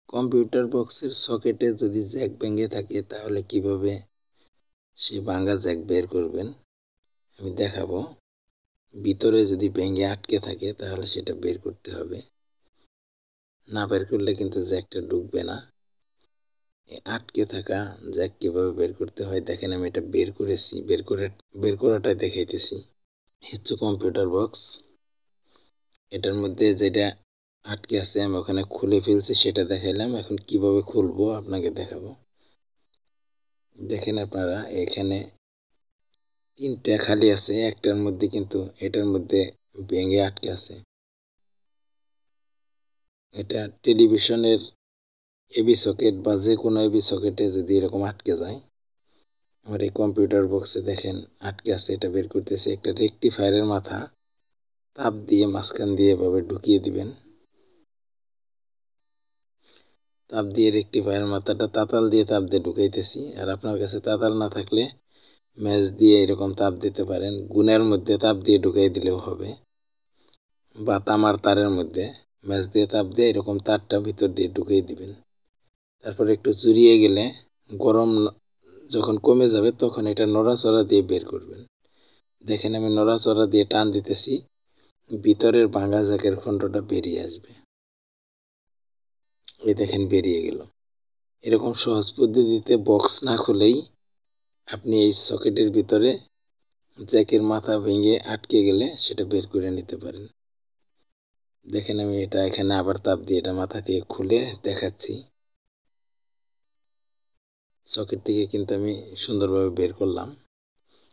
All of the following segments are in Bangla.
কম্পিউটার বক্সের সকেটে যদি জ্যাক ভেঙে থাকে তাহলে কিভাবে সেই ভাঙা জ্যাক বের করবেন আমি দেখাবো। ভিতরে যদি ভেঙে আটকে থাকে তাহলে সেটা বের করতে হবে, না বের করলে কিন্তু জ্যাকটা ঢুকবে না। আটকে থাকা জ্যাক কিভাবে বের করতে হয় দেখেন, আমি এটা বের করেছি, বের করাটাই দেখাইতেছি। হচ্ছে কম্পিউটার বক্স, এটার মধ্যে যেটা আটকে আছে আমি ওখানে খুলে ফেলছি সেটা দেখাইলাম। এখন কিভাবে খুলবো আপনাকে দেখাবো। দেখেন আপনারা এখানে তিনটা খালি আছে, একটার মধ্যে কিন্তু এটার মধ্যে ভেঙে আটকে আছে। এটা টেলিভিশনের এবি সকেট বা যে কোনো এবি সকেটে যদি এরকম আটকে যায়, আমার এই কম্পিউটার বক্সে দেখেন আটকে আছে, এটা বের করতেছে। একটা রেকটিফায়ারের মাথা তাপ দিয়ে মাঝখান দিয়ে এভাবে ঢুকিয়ে দিবেন। তাপ দিয়ে রেকটিফায়ারের মাথাটা তাতাল দিয়ে তাপ দিয়ে ঢুকাইতেছি। আর আপনার কাছে তাতাল না থাকলে ম্যাচ দিয়ে এরকম তাপ দিতে পারেন, গুণের মধ্যে তাপ দিয়ে ঢুকাই দিলেও হবে, বা তামার তারের মধ্যে ম্যাচ দিয়ে তাপ দিয়ে এরকম তারটা ভিতর দিয়ে ঢুকিয়ে দিবেন। তারপর একটু চুরিয়ে গেলে গরম যখন কমে যাবে তখন এটা নড়াচড়া দিয়ে বের করবেন। দেখেন আমি নড়াচড়া দিয়ে টান দিতেছি, ভিতরের ভাঙা জ্যাকের খণ্ডটা বেরিয়ে আসবে। এই দেখেন বেরিয়ে গেল। এরকম সহজ পদ্ধতিতে বক্স না খুলেই আপনি এই সকেটের ভিতরে জ্যাকের মাথা ভেঙে আটকে গেলে সেটা বের করে নিতে পারেন। দেখেন আমি এটা এখানে আবার তাপ দিয়ে এটা মাথা দিয়ে খুলে দেখাচ্ছি। সকেট থেকে কিন্তু আমি সুন্দরভাবে বের করলাম।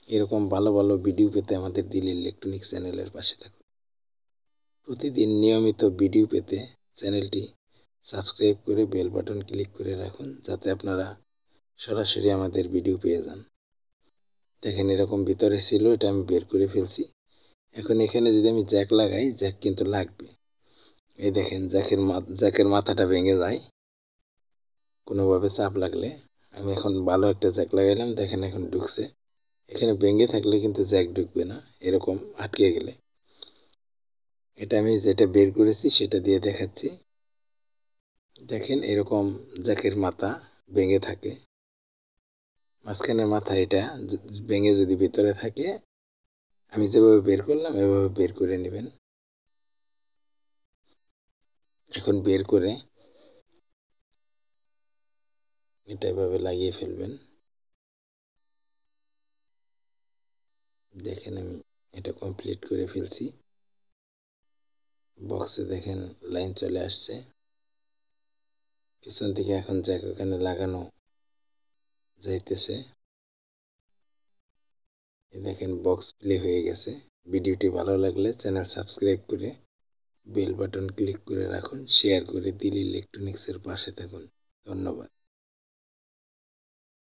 এরকম ভালো ভালো ভিডিও পেতে আমাদের দিল ইলেকট্রনিক্স চ্যানেলের পাশে থাকুন। প্রতিদিন নিয়মিত ভিডিও পেতে চ্যানেলটি সাবস্ক্রাইব করে বেল বাটন ক্লিক করে রাখুন, যাতে আপনারা সরাসরি আমাদের ভিডিও পেয়ে যান। দেখেন এরকম ভিতরে ছিল, এটা আমি বের করে ফেলছি। এখন এখানে যদি আমি জ্যাক লাগাই, জ্যাক কিন্তু লাগবে। এই দেখেন জ্যাকের মাথাটা ভেঙে যায় কোনোভাবে চাপ লাগলে। আমি এখন ভালো একটা জ্যাক লাগাইলাম, দেখেন এখন ঢুকছে। এখানে ভেঙে থাকলে কিন্তু জ্যাক ঢুকবে না, এরকম আটকে গেলে। এটা আমি যেটা বের করেছি সেটা দিয়ে দেখাচ্ছি। দেখেন এরকম জ্যাকের মাথা ভেঙে থাকে, মাঝখানের মাথা এটা ভেঙে যদি ভিতরে থাকে, আমি যেভাবে বের করলাম এভাবে বের করে নেবেন। এখন বের করে এটা এভাবে লাগিয়ে ফেলবেন। দেখেন আমি এটা কমপ্লিট করে ফেলছি। বক্সে দেখেন লাইন চলে আসছে, পিছন থেকে এখন জ্যাক ওখানে লাগানো যাইতেছে। দেখেন বক্স প্লে হয়ে গেছে। ভিডিওটি ভালো লাগলে চ্যানেল সাবস্ক্রাইব করে বেল বাটন ক্লিক করে রাখুন, শেয়ার করে দিল ইলেকট্রনিক্সের পাশে থাকুন। ধন্যবাদ।